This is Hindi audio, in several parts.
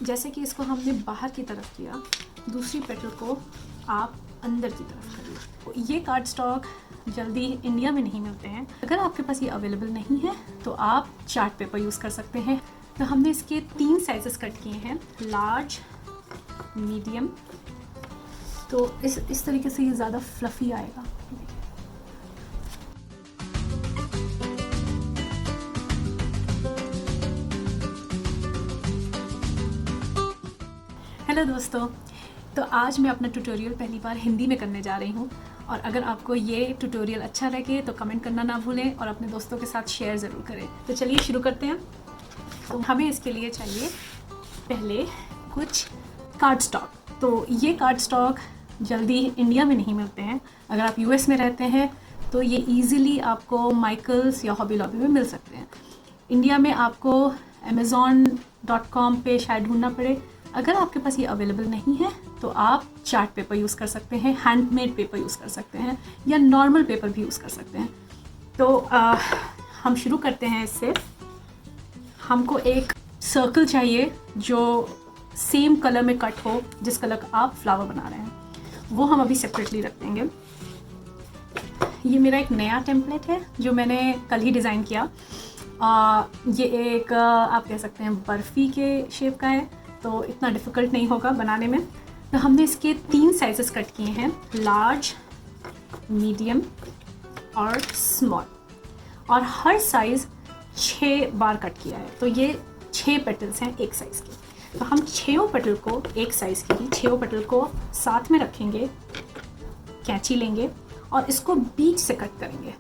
जैसे कि इसको हमने बाहर की तरफ किया, दूसरी पेटल को आप अंदर की तरफ करिए। ये कार्ड स्टॉक जल्दी इंडिया में नहीं मिलते हैं। अगर आपके पास ये अवेलेबल नहीं है तो आप चार्ट पेपर यूज़ कर सकते हैं। तो हमने इसके 3 साइजेस कट किए हैं, लार्ज, मीडियम। तो इस तरीके से ये ज़्यादा फ्लफ़ी आएगा। हेलो दोस्तों, तो आज मैं अपना ट्यूटोरियल पहली बार हिंदी में करने जा रही हूँ। और अगर आपको ये ट्यूटोरियल अच्छा लगे तो कमेंट करना ना भूलें और अपने दोस्तों के साथ शेयर ज़रूर करें। तो चलिए शुरू करते हैं। तो हमें इसके लिए चाहिए पहले कुछ कार्ड स्टॉक। तो ये कार्ड स्टॉक जल्दी इंडिया में नहीं मिलते हैं। अगर आप यूएस में रहते हैं तो ये ईज़िली आपको माइकल्स या हॉबी लॉबी में मिल सकते हैं। इंडिया में आपको amazon.com पे शायद ढूंढना पड़े। अगर आपके पास ये अवेलेबल नहीं है तो आप चार्ट पेपर यूज़ कर सकते हैं, हैंडमेड पेपर यूज़ कर सकते हैं या नॉर्मल पेपर भी यूज़ कर सकते हैं। तो हम शुरू करते हैं इससे। हमको एक सर्कल चाहिए जो सेम कलर में कट हो जिस कलर का आप फ्लावर बना रहे हैं, वो हम अभी सेपरेटली रख देंगे। ये मेरा एक नया टेम्पलेट है जो मैंने कल ही डिज़ाइन किया। ये एक आप कह सकते हैं बर्फ़ी के शेप का है, तो इतना डिफ़िकल्ट नहीं होगा बनाने में। तो हमने इसके 3 साइजेस कट किए हैं, लार्ज, मीडियम और स्मॉल। और हर साइज़ 6 बार कट किया है। तो ये 6 पेटल्स हैं एक साइज़ की। तो हम 6 पेटल को, एक साइज़ की 6 पेटल को साथ में रखेंगे, कैंची लेंगे और इसको बीच से कट करेंगे।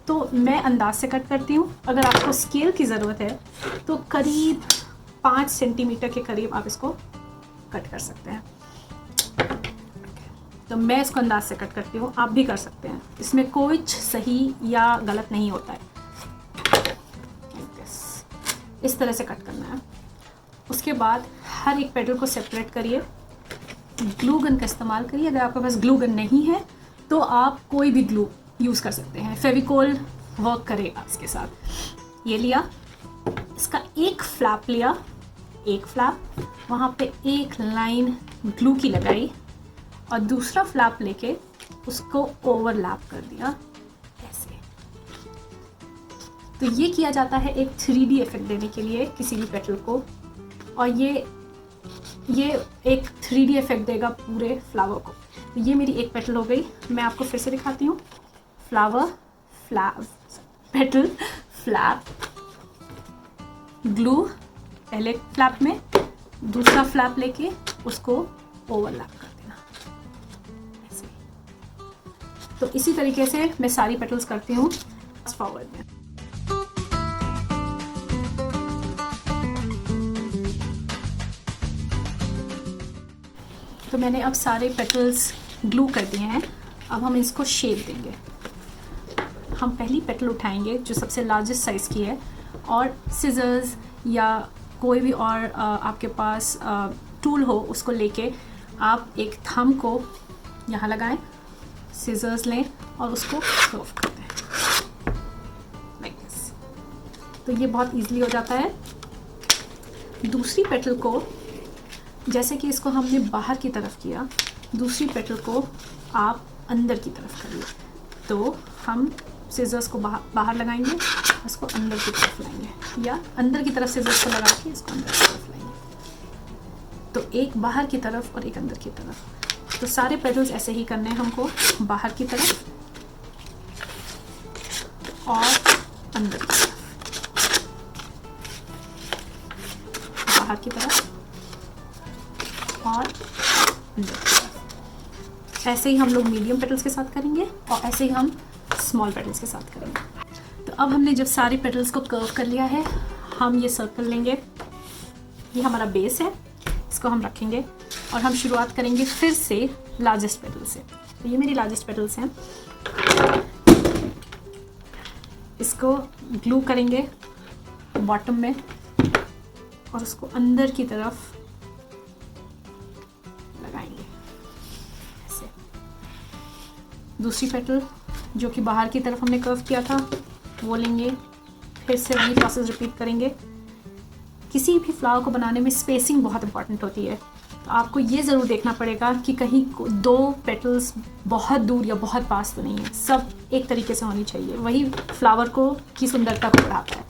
तो मैं अंदाज से कट करती हूँ। अगर आपको स्केल की ज़रूरत है तो करीब 5 सेंटीमीटर के करीब आप इसको कट कर सकते हैं। तो मैं इसको अंदाज से कट करती हूँ, आप भी कर सकते हैं। इसमें कोई सही या गलत नहीं होता है। इस तरह से कट करना है। उसके बाद हर एक पेटल को सेपरेट करिए। ग्लू गन का इस्तेमाल करिए। अगर आपके पास ग्लू गन नहीं है तो आप कोई भी ग्लू यूज़ कर सकते हैं। फेविकोल वर्क करेगा इसके साथ। ये लिया, इसका एक फ्लैप लिया, एक फ्लैप वहाँ पे एक लाइन ग्लू की लगाई और दूसरा फ्लैप लेके उसको ओवरलैप कर दिया ऐसे। तो ये किया जाता है एक 3D इफेक्ट देने के लिए किसी भी पेटल को। और ये एक 3D इफेक्ट देगा पूरे फ्लावर को। तो ये मेरी एक पेटल हो गई। मैं आपको फिर से दिखाती हूँ। Flower, flap, petal, flap, glue पहले फ्लैप में, दूसरा फ्लैप लेके उसको ओवरलैप कर देना ऐसे। तो इसी तरीके से मैं सारी पेटल्स करती हूँ फास्ट फॉरवर्ड में। तो मैंने अब सारे पेटल्स ग्लू कर दिए हैं। अब हम इसको शेप देंगे। हम पहली पेटल उठाएंगे जो सबसे लार्जेस्ट साइज़ की है और सिजर्स या कोई भी और आपके पास टूल हो उसको लेके आप एक थंब को यहाँ लगाएं, सिजर्स लें और उसको कर्व कर दें लाइक दिस। तो ये बहुत इजीली हो जाता है। दूसरी पेटल को, जैसे कि इसको हमने बाहर की तरफ किया, दूसरी पेटल को आप अंदर की तरफ करिए। तो हम सिजर्स को बाहर लगाएंगे, इसको अंदर की तरफ लाएंगे, या अंदर की तरफ सिजर्स को लगा के इसको अंदर की तरफ लाएंगे। तो एक बाहर की तरफ और एक अंदर की तरफ। तो सारे पेटल्स ऐसे ही करने हैं हमको, बाहर की तरफ और अंदर की तरफ, बाहर की तरफ और अंदर की तरफ। ऐसे ही हम लोग मीडियम पेटल्स के साथ करेंगे और ऐसे ही हम स्मॉल पेटल्स के साथ करेंगे। तो अब हमने जब सारे पेटल्स को कर्व कर लिया है, हम ये सर्कल लेंगे। ये हमारा बेस है, इसको हम रखेंगे और हम शुरुआत करेंगे फिर से लार्जेस्ट पेटल से। तो ये मेरी लार्जेस्ट पेटल्स हैं। इसको ग्लू करेंगे बॉटम में और उसको अंदर की तरफ लगाएंगे ऐसे। दूसरी पेटल जो कि बाहर की तरफ हमने कर्व किया था वो लेंगे, फिर से वही प्रोसेस रिपीट करेंगे। किसी भी फ्लावर को बनाने में स्पेसिंग बहुत इंपॉर्टेंट होती है। तो आपको ये ज़रूर देखना पड़ेगा कि कहीं 2 पेटल्स बहुत दूर या बहुत पास तो नहीं है, सब एक तरीके से होनी चाहिए, वही फ्लावर को की सुंदरता को बढ़ाता है।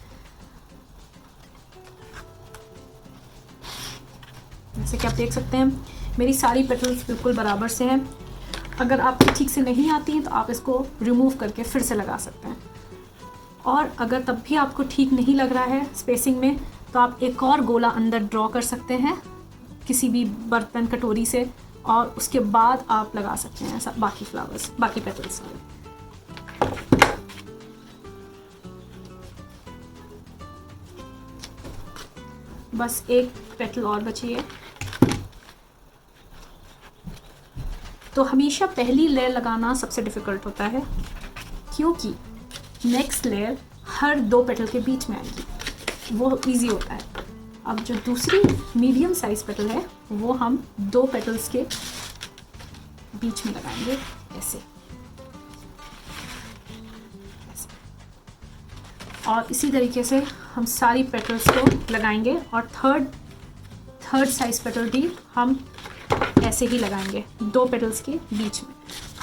जैसे कि आप देख सकते हैं मेरी सारी पेटल्स बिल्कुल बराबर से हैं। अगर आपको ठीक से नहीं आती हैं तो आप इसको रिमूव करके फिर से लगा सकते हैं। और अगर तब भी आपको ठीक नहीं लग रहा है स्पेसिंग में, तो आप एक और गोला अंदर ड्रॉ कर सकते हैं किसी भी बर्तन कटोरी से, और उसके बाद आप लगा सकते हैं बाकी फ्लावर्स, बाकी पेटल्स। बस एक पेटल और बची है। तो हमेशा पहली लेयर लगाना सबसे डिफ़िकल्ट होता है, क्योंकि नेक्स्ट लेयर हर 2 पेटल के बीच में आएगी, वो इजी होता है। अब जो दूसरी मीडियम साइज पेटल है वो हम 2 पेटल्स के बीच में लगाएंगे ऐसे। और इसी तरीके से हम सारी पेटल्स को लगाएंगे, और थर्ड साइज पेटल भी हम ऐसे ही लगाएंगे 2 पेटल्स के बीच में।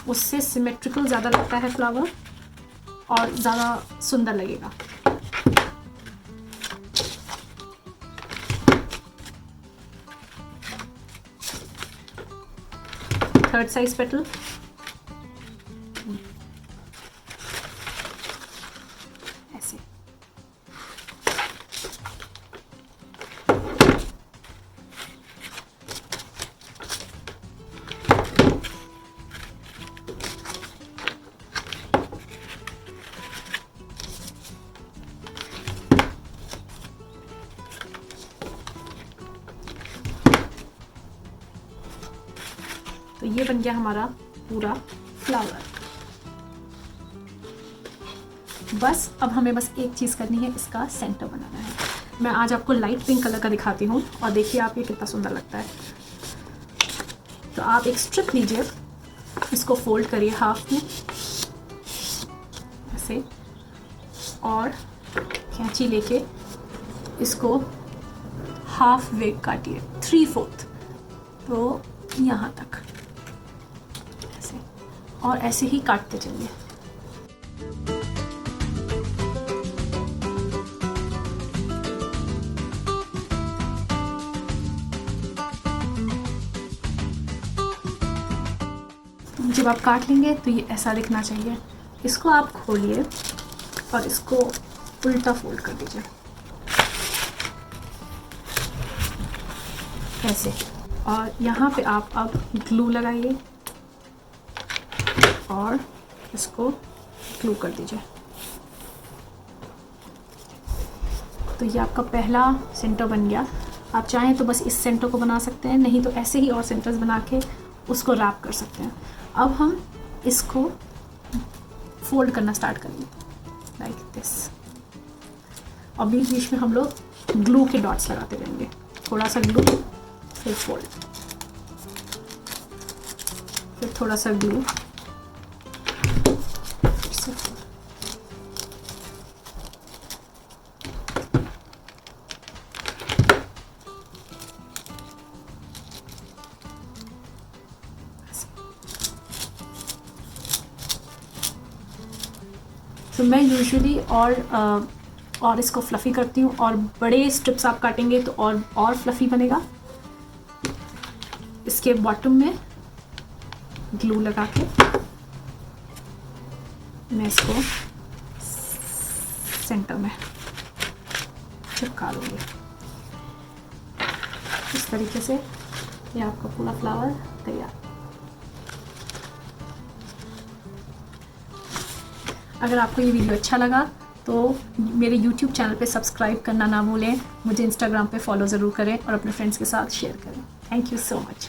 उससे सिमेट्रिकल ज़्यादा लगता है फ्लावर और ज़्यादा सुंदर लगेगा। थर्ड साइज पेटल, ऐसे। तो ये बन गया हमारा पूरा फ्लावर। बस अब हमें बस एक चीज़ करनी है, इसका सेंटर बनाना है। मैं आज आपको लाइट पिंक कलर का दिखाती हूँ, और देखिए आप ये कितना सुंदर लगता है। तो आप एक स्ट्रिप लीजिए, इसको फोल्ड करिए हाफ में ऐसे, और कैंची लेके इसको हाफ वे काटिए, 3/4, तो यहाँ तक ऐसे, और ऐसे ही काटते चलिए। जब आप काट लेंगे तो ये ऐसा दिखना चाहिए। इसको आप खोलिए और इसको उल्टा फोल्ड कर दीजिए ऐसे, और यहाँ पे आप अब ग्लू लगाइए और इसको ग्लू कर दीजिए। तो ये आपका पहला सेंटर बन गया। आप चाहें तो बस इस सेंटर को बना सकते हैं, नहीं तो ऐसे ही और सेंटर्स बना के उसको रैप कर सकते हैं। अब हम इसको फोल्ड करना स्टार्ट करेंगे लाइक दिस, और बीच बीच में हम लोग ग्लू के डॉट्स लगाते रहेंगे। थोड़ा सा ग्लू, फिर फोल्ड, फिर थोड़ा सा ग्लू, तो मैं यूजुअली और इसको फ्लफ़ी करती हूँ, और बड़े स्ट्रिप्स आप काटेंगे तो और फ्लफ़ी बनेगा। इसके बॉटम में ग्लू लगा के मैं इसको सेंटर में चिपका लूँगी। इस तरीके से ये आपका पूरा फ्लावर तैयार। अगर आपको ये वीडियो अच्छा लगा तो मेरे YouTube चैनल पे सब्सक्राइब करना ना भूलें। मुझे Instagram पे फॉलो ज़रूर करें और अपने फ्रेंड्स के साथ शेयर करें। Thank you so much.